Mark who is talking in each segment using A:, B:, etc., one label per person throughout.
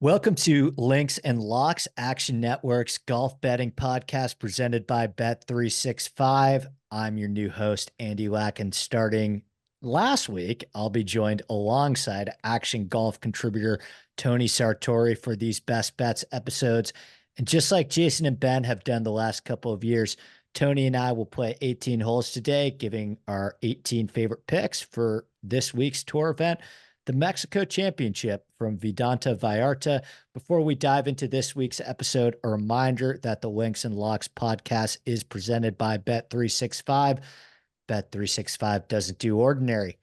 A: Welcome to Links and Locks, Action Network's golf betting podcast presented by Bet365. I'm your new host, Andy Lack, and starting last week, I'll be joined alongside Action Golf contributor Tony Sartori for these Best Bets episodes. And just like Jason and Ben have done the last couple of years, Tony and I will play 18 holes today, giving our 18 favorite picks for this week's tour event, the Mexico Championship from Vidanta Vallarta. Before we dive into this week's episode, a reminder that the Links and Locks podcast is presented by Bet365. Bet365 doesn't do ordinary.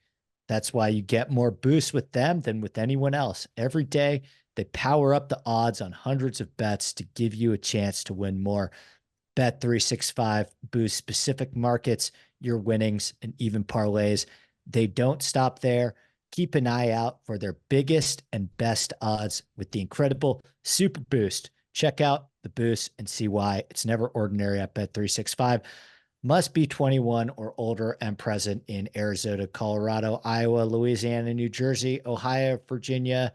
A: That's why you get more boosts with them than with anyone else. Every day, they power up the odds on hundreds of bets to give you a chance to win more. Bet365 boosts specific markets, your winnings, and even parlays. They don't stop there. Keep an eye out for their biggest and best odds with the incredible Super Boost. Check out the boost and see why it's never ordinary at Bet365. Must be 21 or older and present in Arizona, Colorado, Iowa, Louisiana, New Jersey, Ohio, Virginia,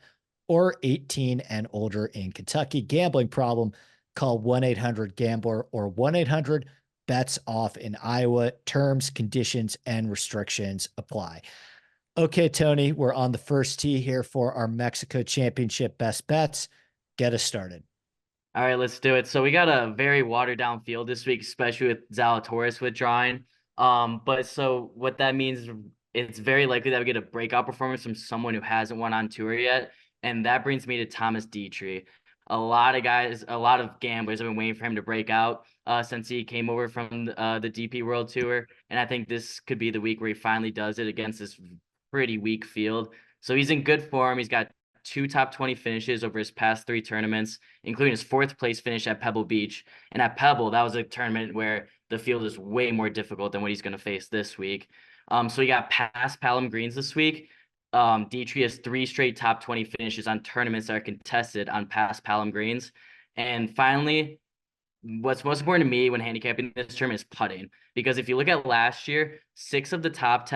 A: or 18 and older in Kentucky. Gambling problem? Call 1-800-GAMBLER or 1-800-BETS-OFF in Iowa. Terms, conditions, and restrictions apply. Okay, Tony, we're on the first tee here for our Mexico Championship Best Bets. Get us started.
B: All right, let's do it. So we got a very watered down field this week, especially with Zalatoris withdrawing. But so what that means, it's very likely that we get a breakout performance from someone who hasn't won on tour yet. And that brings me to Thomas Detry. A lot of gamblers have been waiting for him to break out since he came over from the DP World Tour. And I think this could be the week where he finally does it against this pretty weak field. So he's in good form. He's got 2 top 20 finishes over his past 3 tournaments, including his 4th place finish at Pebble Beach. And at Pebble, that was a tournament where the field is way more difficult than what he's going to face this week. So he got past Palom Greens this week. Detry has 3 straight top 20 finishes on tournaments that are contested on past Palom Greens. And finally, what's most important to me when handicapping this tournament is putting, because if you look at last year, 6 of the top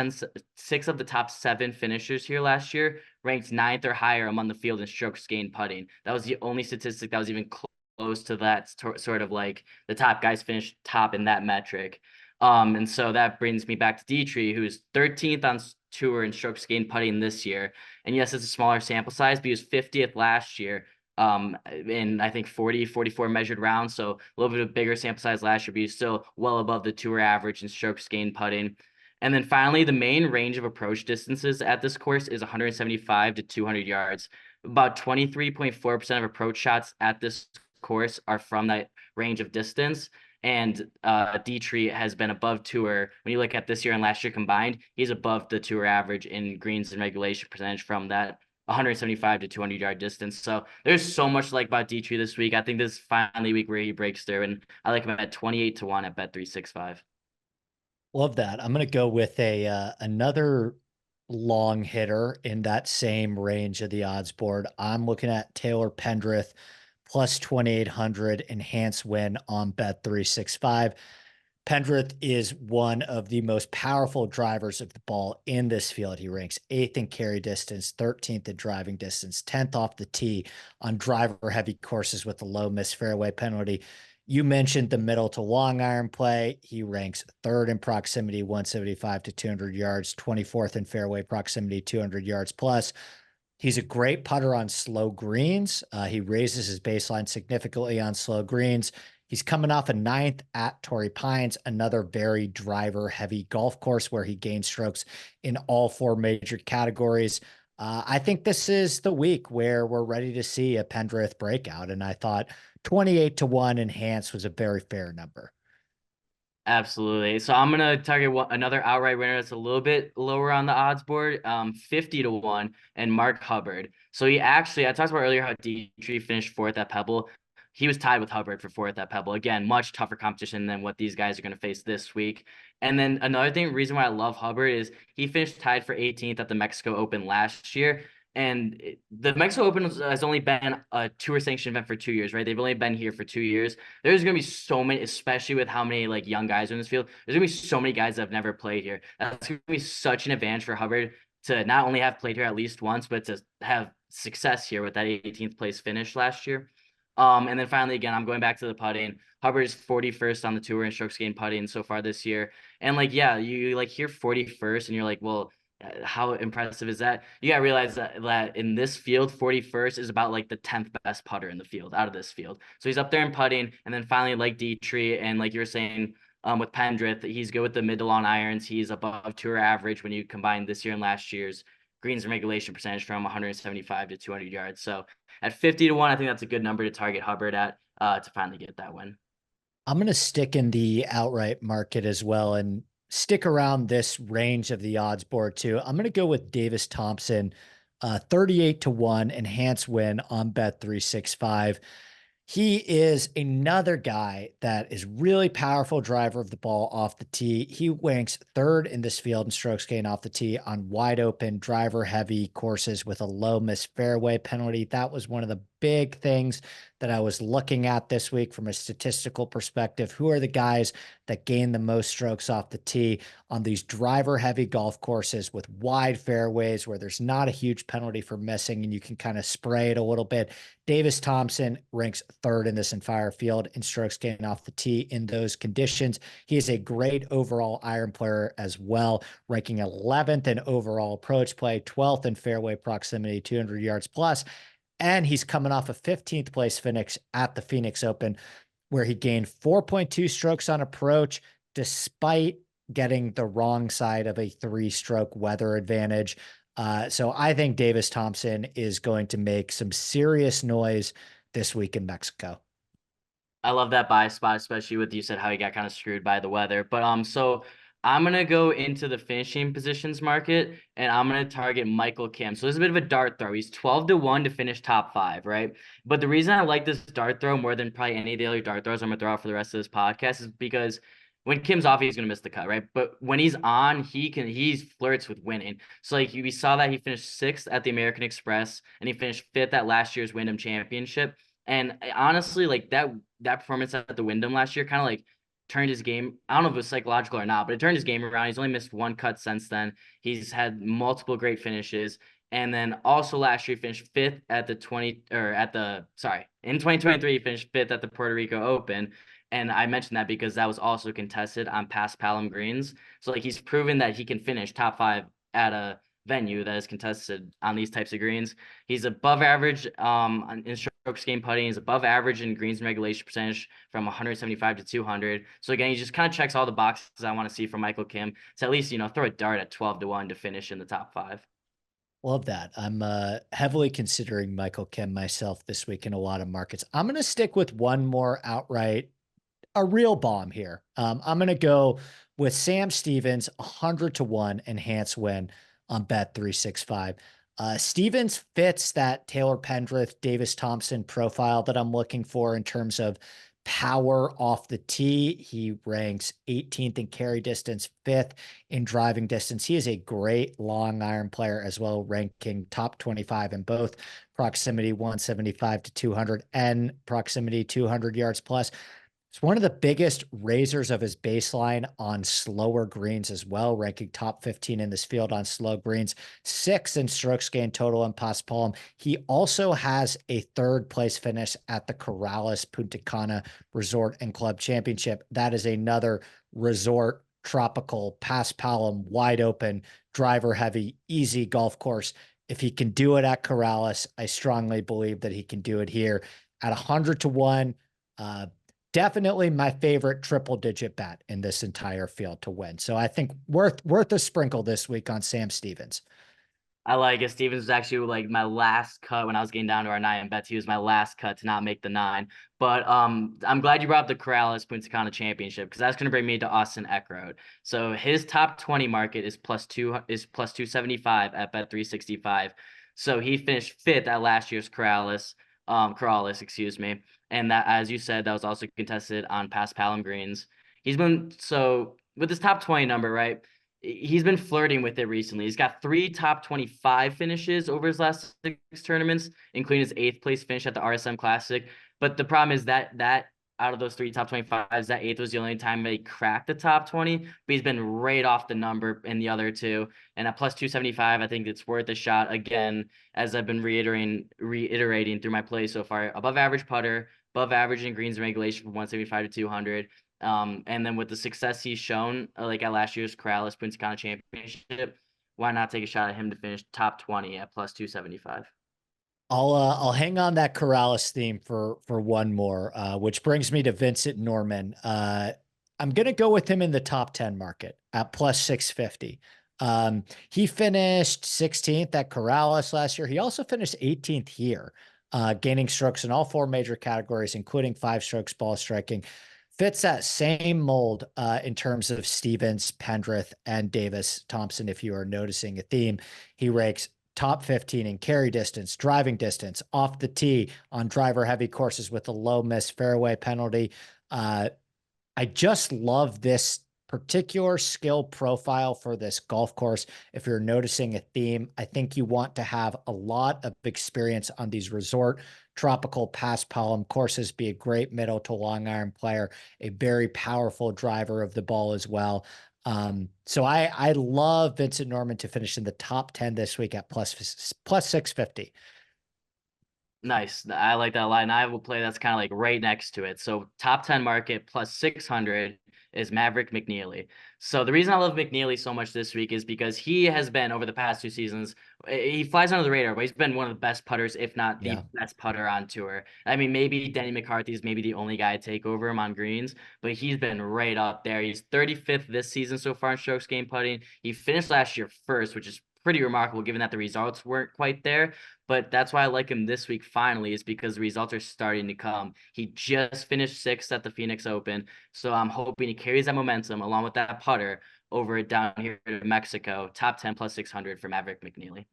B: 7 finishers here last year ranked 9th or higher among the field in strokes gained putting. That was the only statistic that was even close to that, sort of like the top guys finished top in that metric. And so that brings me back to Detry, who's 13th on tour in strokes gained putting this year. And yes, it's a smaller sample size, but he was 50th last year. In I think 44 measured rounds, so a little bit of bigger sample size last year, but he's still well above the tour average in strokes gained putting. And then finally, the main range of approach distances at this course is 175 to 200 yards. About 23.4% of approach shots at this course are from that range of distance. And Detry has been above tour. When you look at this year and last year combined, he's above the tour average in greens and regulation percentage from that 175 to 200 yard distance. So there's so much to like about Detry this week. I think this is finally week where he breaks through, and I like him at 28-1 at Bet365.
A: Love that. I'm going to go with another long hitter in that same range of the odds board. I'm looking at Taylor Pendrith plus 2,800 enhanced win on Bet365. Pendrith is one of the most powerful drivers of the ball in this field. He ranks 8th in carry distance, 13th in driving distance, 10th off the tee on driver-heavy courses with a low miss fairway penalty. You mentioned the middle to long iron play. He ranks 3rd in proximity, 175 to 200 yards, 24th in fairway proximity, 200 yards plus. He's a great putter on slow greens. He raises his baseline significantly on slow greens. He's coming off a 9th at Torrey Pines, another very driver-heavy golf course where he gained strokes in all 4 major categories. I think this is the week where we're ready to see a Pendrith breakout, and I thought 28-1 enhanced was a very fair number.
B: Absolutely. So I'm going to target another outright winner that's a little bit lower on the odds board, 50-1, and Mark Hubbard. So I talked about earlier how Detry finished 4th at Pebble. He was tied with Hubbard for 4th at Pebble. Again, much tougher competition than what these guys are going to face this week. And then another reason why I love Hubbard is he finished tied for 18th at the Mexico Open last year. And the Mexico Open has only been a tour sanctioned event for 2 years, right? They've only been here for 2 years. There's going to be so many, especially with how many like young guys are in this field. There's going to be so many guys that have never played here. That's going to be such an advantage for Hubbard to not only have played here at least once, but to have success here with that 18th place finish last year. And then finally, again, I'm going back to the putting. Hubbard is 41st on the tour in strokes gained putting so far this year. And like, yeah, you like hear 41st and you're like, well, how impressive is that? You gotta realize that in this field, 41st is about like the 10th best putter in the field out of this field. So he's up there in putting. And then finally, like Detry, and like you're saying, with Pendrith, he's good with the mid to long irons. He's above tour average when you combine this year and last year's greens and regulation percentage from 175 to 200 yards. So at 50 to 1, I think that's a good number to target Hubbard at to finally get that win.
A: I'm going to stick in the outright market as well and stick around this range of the odds board too. I'm going to go with Davis Thompson, 38 to 1 enhanced win on Bet365. He is another guy that is really powerful driver of the ball off the tee. He ranks third in this field in strokes gained off the tee on wide open driver heavy courses with a low miss fairway penalty. That was one of the big things that I was looking at this week from a statistical perspective. Who are the guys that gain the most strokes off the tee on these driver heavy golf courses with wide fairways where there's not a huge penalty for missing and you can kind of spray it a little bit? Davis Thompson ranks third in this entire field in strokes gained off the tee in those conditions. He is a great overall iron player as well, ranking 11th in overall approach play, 12th in fairway proximity, 200 yards plus. And he's coming off a 15th place finish at the Phoenix Open, where he gained 4.2 strokes on approach, despite getting the wrong side of a 3-stroke weather advantage. So I think Davis Thompson is going to make some serious noise this week in Mexico.
B: I love that buy spot, especially with you said how he got kind of screwed by the weather. But so I'm gonna go into the finishing positions market and I'm gonna target Michael Ghim. So this is a bit of a dart throw. He's 12 to 1 to finish top 5, right? But the reason I like this dart throw more than probably any of the other dart throws I'm gonna throw out for the rest of this podcast is because when Kim's off, he's gonna miss the cut, right? But when he's on, he flirts with winning. So like we saw that he finished 6th at the American Express and he finished 5th at last year's Wyndham Championship. And honestly, like that performance at the Wyndham last year kind of like turned his game. I don't know if it was psychological or not, but it turned his game around. He's only missed 1 cut since then. He's had multiple great finishes. And then also last year, he finished 5th at the in 2023, he finished 5th at the Puerto Rico Open. And I mentioned that because that was also contested on past Palom greens. So like he's proven that he can finish top 5 at a venue that is contested on these types of greens. He's above average in strokes gained putting. He's above average in greens and regulation percentage from 175 to 200. So again, he just kind of checks all the boxes I want to see from Michael Ghim to at least, throw a dart at 12 to 1 to finish in the top 5.
A: Love that. I'm heavily considering Michael Ghim myself this week in a lot of markets. I'm going to stick with one more outright, a real bomb here. I'm going to go with Sam Stevens, 100 to 1 enhanced win on Bet365. Stevens fits that Taylor Pendrith, Davis Thompson profile that I'm looking for in terms of power off the tee. He ranks 18th in carry distance, 5th in driving distance. He is a great long iron player as well, ranking top 25 in both proximity 175 to 200 and proximity 200 yards plus. It's one of the biggest raisers of his baseline on slower greens as well, ranking top 15 in this field on slow greens, 6th in strokes gained total in Paspalum. He also has a 3rd place finish at the Corrales Punta Cana Resort and Club Championship. That is another resort, tropical, Paspalum, wide open, driver heavy, easy golf course. If he can do it at Corrales, I strongly believe that he can do it here at 100 to 1. Definitely my favorite triple digit bet in this entire field to win. So I think worth a sprinkle this week on Sam Stevens.
B: I like it. Stevens was actually like my last cut when I was getting down to our 9 bets. He was my last cut to not make the 9. But I'm glad you brought up the Corrales Punta Cana Championship because that's going to bring me to Austin Eckroat. So his top 20 market is plus 275 at Bet365. So he finished 5th at last year's Corrales, excuse me. And that, as you said, that was also contested on past Palom greens. He's been, so with his top 20 number, right? He's been flirting with it recently. He's got 3 top 25 finishes over his last 6 tournaments, including his 8th place finish at the RSM Classic. But the problem is that out of those 3 top 25s, that 8th was the only time he cracked the top 20, but he's been right off the number in the other 2. And at plus 275, I think it's worth a shot. Again, as I've been reiterating through my play so far, above average putter, above average in greens and regulation from 175 to 200. And then with the success he's shown, like at last year's Corrales Punta Cana Championship, why not take a shot at him to finish top 20 at plus 275?
A: I'll hang on that Corrales theme for one more, which brings me to Vincent Norrman. I'm gonna go with him in the top 10 market at plus 650. He finished 16th at Corrales last year. He also finished 18th here, gaining strokes in all 4 major categories, including 5 strokes ball striking. Fits that same mold in terms of Stevens, Pendrith, and Davis Thompson. If you are noticing a theme, he ranks top 15 in carry distance, driving distance, off the tee on driver heavy courses with a low miss fairway penalty. I just love this particular skill profile for this golf course. If you're noticing a theme, I think you want to have a lot of experience on these resort tropical paspalum courses, be a great middle to long iron player, a very powerful driver of the ball as well. So I love Vincent Norrman to finish in the top 10 this week at plus 650.
B: Nice. I like that a lot. And I will play that's kind of like right next to it. So top 10 market plus 600 is Maverick McNealy. So the reason I love McNealy so much this week is because he has been over the past 2 seasons, he flies under the radar, but he's been one of the best putters, if not the best putter on tour. I mean, maybe Denny McCarthy is maybe the only guy to take over him on greens, but he's been right up there. He's 35th this season so far in strokes gained putting. He finished last year first, which is pretty remarkable given that the results weren't quite there. But that's why I like him this week finally, is because the results are starting to come. He just finished 6th at the Phoenix Open. So I'm hoping he carries that momentum along with that putter over down here to Mexico. Top 10 plus 600 for Maverick McNealy.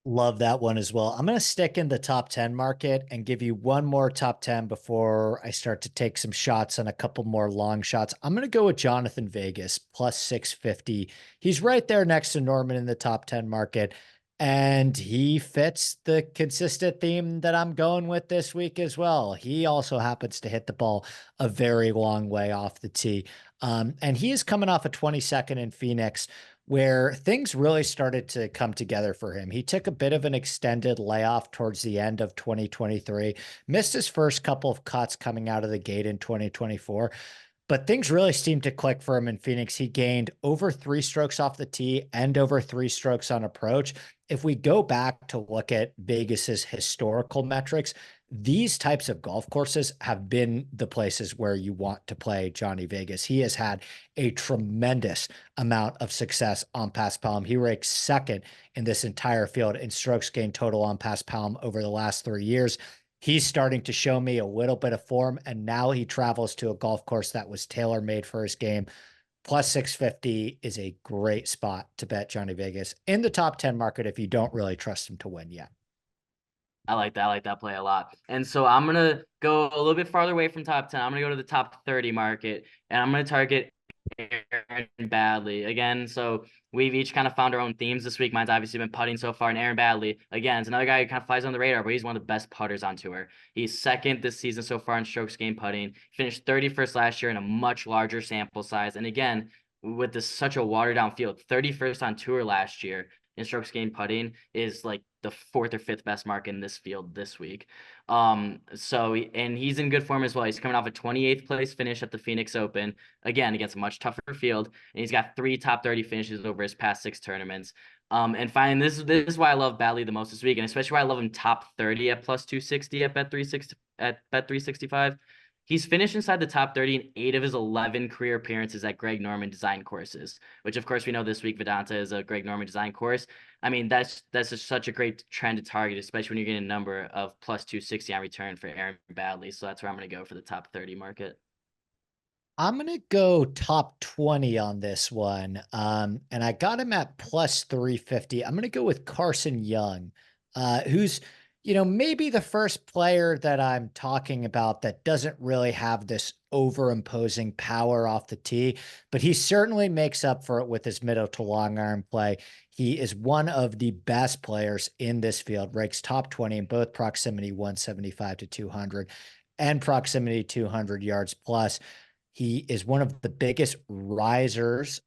A: Love that one as well. I'm going to stick in the top 10 market and give you one more top 10 before I start to take some shots on a couple more long shots. I'm going to go with Jhonattan Vegas plus 650. He's right there next to Norman in the top 10 market. And he fits the consistent theme that I'm going with this week as well. He also happens to hit the ball a very long way off the tee. And he is coming off a 22nd in Phoenix, where things really started to come together for him. He took a bit of an extended layoff towards the end of 2023, missed his first couple of cuts coming out of the gate in 2024. But things really seemed to click for him in Phoenix. He gained over 3 strokes off the tee and over 3 strokes on approach. If we go back to look at Vegas's historical metrics, these types of golf courses have been the places where you want to play Johnny Vegas. He has had a tremendous amount of success on paspalum. He ranks 2nd in this entire field in strokes gained total on paspalum over the last 3 years. He's starting to show me a little bit of form, and now he travels to a golf course that was tailor-made for his game. Plus 650 is a great spot to bet Johnny Vegas in the top 10 market if you don't really trust him to win yet.
B: I like that. I like that play a lot. And so I'm going to go a little bit farther away from top 10. I'm going to go to the top 30 market, and I'm going to target Aaron Baddeley again. So we've each kind of found our own themes this week. Mine's obviously been putting so far, and Aaron Baddeley, again, is another guy who kind of flies on the radar, but he's one of the best putters on tour. He's 2nd this season so far in strokes gained putting. Finished 31st last year in a much larger sample size. And again, with this such a watered down field, 31st on tour last year in strokes gained putting is like the 4th or 5th best mark in this field this week. And he's in good form as well. He's coming off a 28th place finish at the Phoenix Open, again, against a much tougher field. And he's got 3 top 30 finishes over his past 6 tournaments. And finally, this is why I love Baddeley the most this week, and especially why I love him top 30 at plus 260 at Bet365. He's finished inside the top 30 in 8 of his 11 career appearances at Greg Norman design courses, which of course we know this week Vedanta is a Greg Norman design course. I mean, that's just such a great trend to target, especially when you're getting a number of plus 260 on return for Aaron Baddeley. So that's where I'm going to go for the top 30 market.
A: I'm going to go top 20 on this one. And I got him at plus 350. I'm going to go with Carson Young, who's, maybe the first player that I'm talking about that doesn't really have this overimposing power off the tee, but he certainly makes up for it with his middle to long iron play. He is one of the best players in this field, ranks top 20 in both proximity 175 to 200. and proximity 200 yards plus. He is one of the biggest risers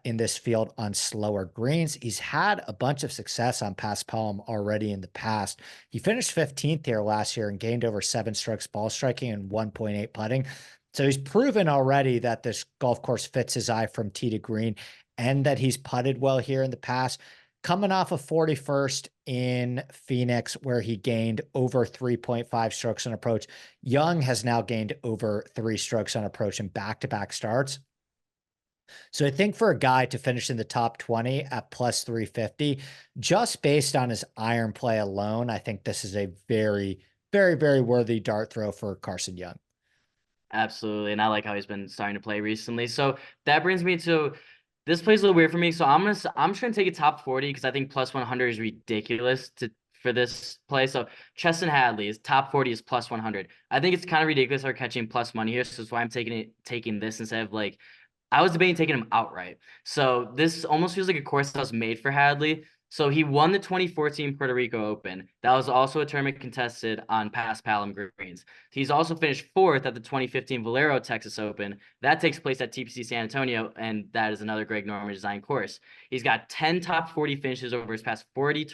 A: in this field on slower greens. He's had a bunch of success on pass palm already in the past. He finished 15th here last year and gained over 7 strokes ball striking and 1.8 putting. So he's proven already that this golf course fits his eye from tee to green and that he's putted well here in the past. Coming off of 41st in Phoenix, where he gained over 3.5 strokes on approach, Young has now gained over 3 strokes on approach in back-to-back starts. So I think for a guy to finish in the top 20 at plus 350, just based on his iron play alone, I think this is a very, very, very worthy dart throw for Carson Young.
B: Absolutely. And I like how he's been starting to play recently. So that brings me to this plays a little weird for me. So I'm just gonna take a top 40 because I think plus 100 is ridiculous for this play. So Chesson Hadley is top 40 is plus 100. I think it's kind of ridiculous for catching plus money here. So that's why I'm taking this instead of like I was debating taking him outright. So this almost feels like a course that was made for Hadley. So he won the 2014 Puerto Rico Open. That was also a tournament contested on past Palom greens. He's also finished 4th at the 2015 Valero Texas Open. That takes place at TPC San Antonio, and that is another Greg Norman designed course. He's got 10 top 40 finishes over his past 14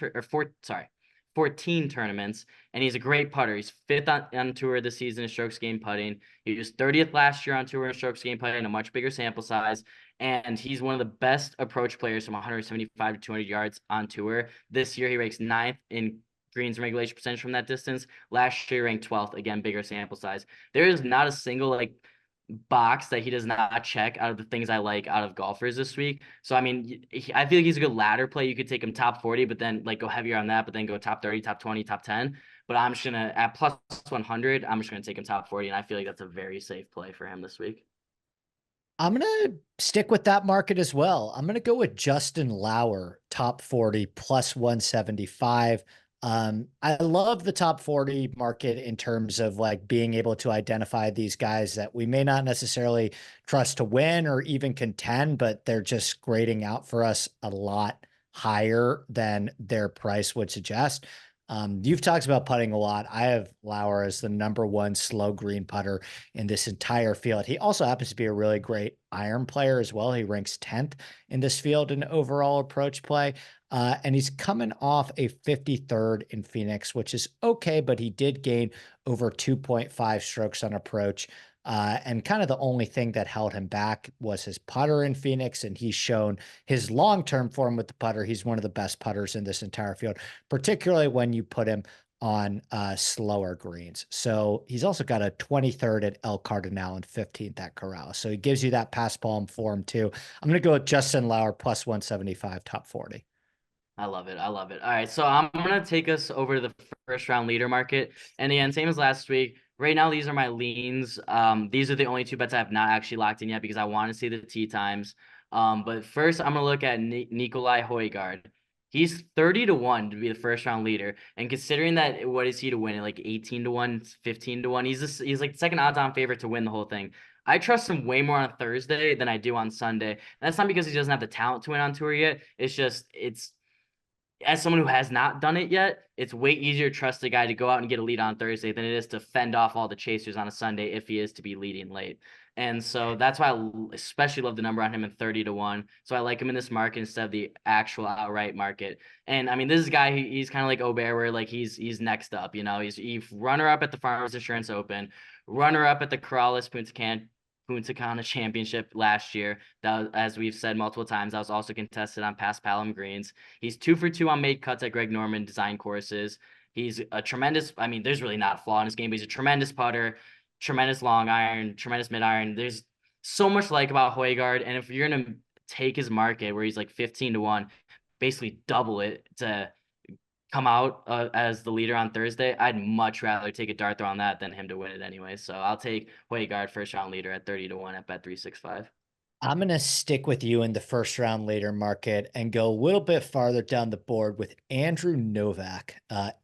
B: tournaments, and he's a great putter. He's 5th on tour this season in strokes gained putting. He was 30th last year on tour in strokes gained putting, a much bigger sample size. And he's one of the best approach players from 175 to 200 yards on tour. This year, he ranks 9th in greens and regulation percentage from that distance. Last year, he ranked 12th. Again, bigger sample size. There is not a single box that he does not check out of the things I like out of golfers this week. So, I mean, I feel like he's a good ladder play. You could take him top 40, but then go heavier on that, but then go top 30, top 20, top 10. But I'm just going to, at plus 100, I'm just going to take him top 40. And I feel like that's a very safe play for him this week.
A: I'm going to stick with that market as well. I'm going to go with Justin Lauer, top 40 plus 175. I love the top 40 market in terms of being able to identify these guys that we may not necessarily trust to win or even contend, but they're just grading out for us a lot higher than their price would suggest. You've talked about putting a lot. I have Lauer as the #1 slow green putter in this entire field. He also happens to be a really great iron player as well. He ranks 10th in this field in overall approach play. And he's coming off a 53rd in Phoenix, which is okay, but he did gain over 2.5 strokes on approach. And kind of the only thing that held him back was his putter in Phoenix. And he's shown his long-term form with the putter. He's one of the best putters in this entire field, particularly when you put him on slower greens. So he's also got a 23rd at El Cardinal and 15th at Corral. So he gives you that pass palm form too. I'm going to go with Justin Lauer plus 175 top 40.
B: I love it. I love it. All right. So I'm going to take us over to the first round leader market. And again, same as last week. Right now, these are my leans. These are the only 2 bets I have not actually locked in yet because I want to see the tee times. But first, I'm going to look at Nicolai Højgaard. He's 30-1 to be the first round leader. And considering that, what is he to win it? 18-1, 15-1. He's like the second odds on favorite to win the whole thing. I trust him way more on Thursday than I do on Sunday. And that's not because he doesn't have the talent to win on tour yet. It's as someone who has not done it yet, it's way easier to trust a guy to go out and get a lead on Thursday than it is to fend off all the chasers on a Sunday if he is to be leading late. And so that's why I especially love the number on him in 30-1. So I like him in this market instead of the actual outright market. And I mean, this is a guy, he's kind of like Aubert, where he's next up, he's runner up at the Farmers Insurance Open, runner up at the Corrales Punta Cana Championship last year. That was, as we've said multiple times, that was also contested on past Palom greens. He's 2 for 2 on made cuts at Greg Norman design courses. He's a tremendous, I mean, there's really not a flaw in his game, but he's a tremendous putter, tremendous long iron, tremendous mid iron. There's so much about Højgaard. And if you're going to take his market where he's 15-1, basically double it to come out as the leader on Thursday, I'd much rather take a dart throw on that than him to win it anyway. So I'll take Højgaard first round leader at 30-1 at Bet365.
A: I'm going to stick with you in the first round later market and go a little bit farther down the board with Andrew Novak,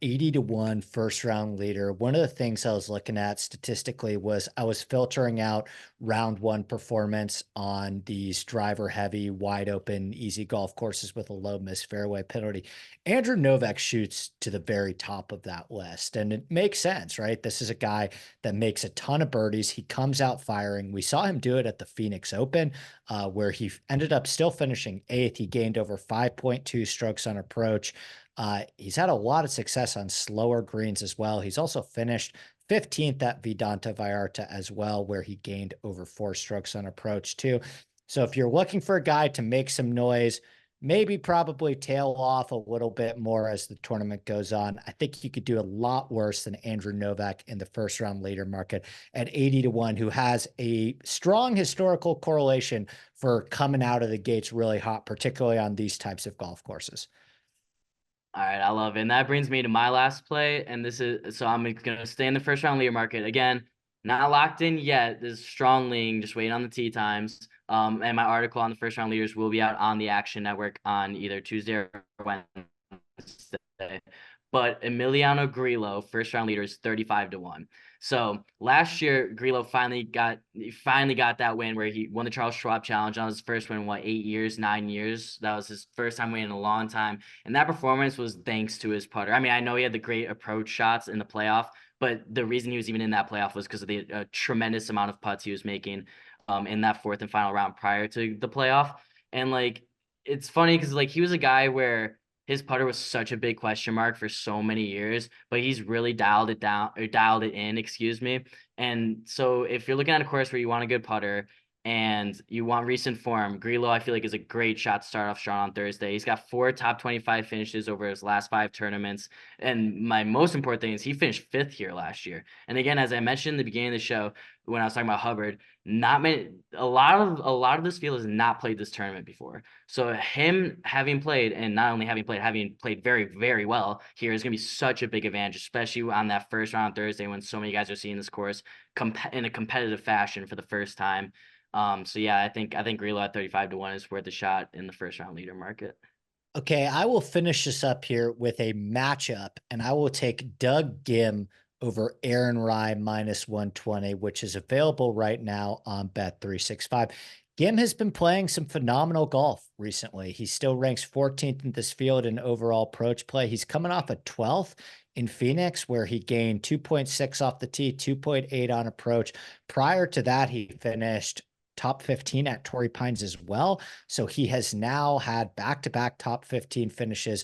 A: 80 to 1 first round leader. One of the things I was looking at statistically was I was filtering out round one performance on these driver heavy, wide open, easy golf courses with a low miss fairway penalty. Andrew Novak shoots to the very top of that list. And it makes sense, right? This is a guy that makes a ton of birdies. He comes out firing. We saw him do it at the Phoenix Open, where he ended up still finishing eighth. He gained over 5.2 strokes on approach. He's had a lot of success on slower greens as well. He's also finished 15th at Vidanta Vallarta as well, where he gained over 4 strokes on approach too. So if you're looking for a guy to make some noise, maybe probably tail off a little bit more as the tournament goes on, I think you could do a lot worse than Andrew Novak in the first round later market at 80 to 1, who has a strong historical correlation for coming out of the gates really hot, particularly on these types of golf courses.
B: All right, I love it. And that brings me to my last play. And this is, so I'm going to stay in the first round leader market. Again, not locked in yet. There's strong leaning, just waiting on the tee times. And my article on the first round leaders will be out on the Action Network on either Tuesday or Wednesday. But Emiliano Grillo, first round leader, is 35 to 1. So last year, Grillo finally got that win where he won the Charles Schwab Challenge. That was his first win in 9 years. That was his first time winning in a long time. And that performance was thanks to his putter. I mean, I know he had the great approach shots in the playoff, but the reason he was even in that playoff was because of the tremendous amount of putts he was making in that fourth and final round prior to the playoff. And like, it's funny because like he was a guy where his putter was such a big question mark for so many years, but he's really dialed it in, excuse me. And so if you're looking at a course where you want a good putter and you want recent form, Grillo, I feel like, is a great shot to start off strong on Thursday. He's got 4 top 25 finishes over his last 5 tournaments. And my most important thing is he finished 5th here last year. And again, as I mentioned in the beginning of the show, when I was talking about Hubbard, a lot of this field has not played this tournament before. So him having played, and not only having played very, very well here, is going to be such a big advantage, especially on that first round on Thursday when so many guys are seeing this course in a competitive fashion for the first time. So yeah, I think Grillo at 35 to 1 is worth a shot in the first round leader market.
A: Okay, I will finish this up here with a matchup, and I will take Doug Ghim over Aaron Rai minus 120, which is available right now on Bet365. Ghim has been playing some phenomenal golf recently. He still ranks 14th in this field in overall approach play. He's coming off a 12th in Phoenix, where he gained 2.6 off the tee, 2.8 on approach. Prior to that, he finished top 15 at Torrey Pines as well. So he has now had back-to-back top 15 finishes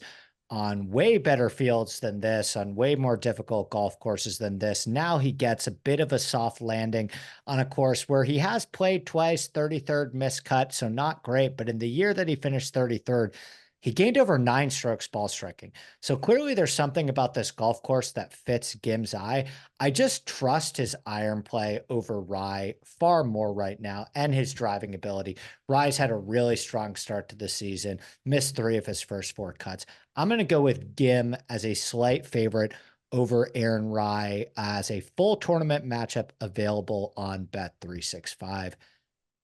A: on way better fields than this, on way more difficult golf courses than this. Now he gets a bit of a soft landing on a course where he has played twice, 33rd miscut, so not great. But in the year that he finished 33rd, he gained over 9 strokes ball striking. So clearly there's something about this golf course that fits Ghim's eye. I just trust his iron play over Rai far more right now, and his driving ability. Rai's had a really strong start to the season, missed 3 of his first 4 cuts. I'm going to go with Ghim as a slight favorite over Aaron Rai as a full tournament matchup available on Bet365.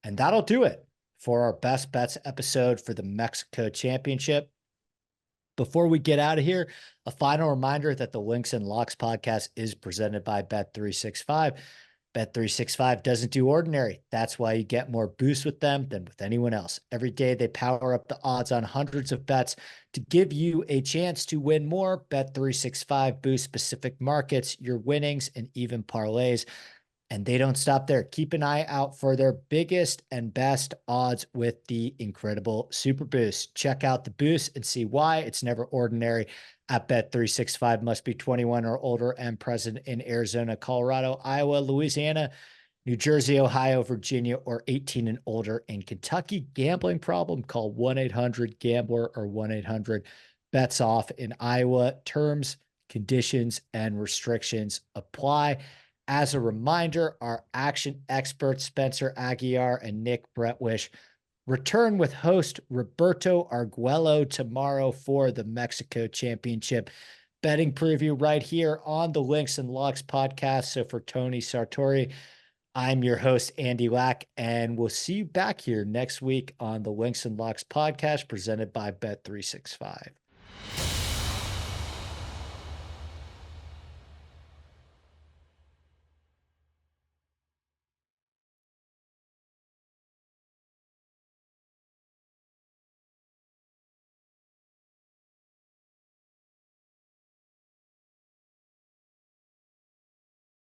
A: And that'll do it for our best bets episode for the Mexico Championship. Before we get out of here, a final reminder that the Links and Locks podcast is presented by Bet365. Bet365 doesn't do ordinary. That's why you get more boosts with them than with anyone else. Every day they power up the odds on hundreds of bets to give you a chance to win more. Bet365 boosts specific markets, your winnings, and even parlays. And they don't stop there. Keep an eye out for their biggest and best odds with the incredible Super Boost. Check out the boost and see why it's never ordinary at Bet365. Must be 21 or older and present in Arizona, Colorado, Iowa, Louisiana, New Jersey, Ohio, Virginia, or 18 and older in Kentucky. Gambling problem? Call 1-800-GAMBLER or 1-800-BETS-OFF in Iowa. Terms, conditions, and restrictions apply. As a reminder, our action experts, Spencer Aguiar and Nick Bretwish, return with host Roberto Arguello tomorrow for the Mexico Championship betting preview right here on the Links and Locks podcast. So for Tony Sartori, I'm your host, Andy Lack, and we'll see you back here next week on the Links and Locks podcast presented by Bet365.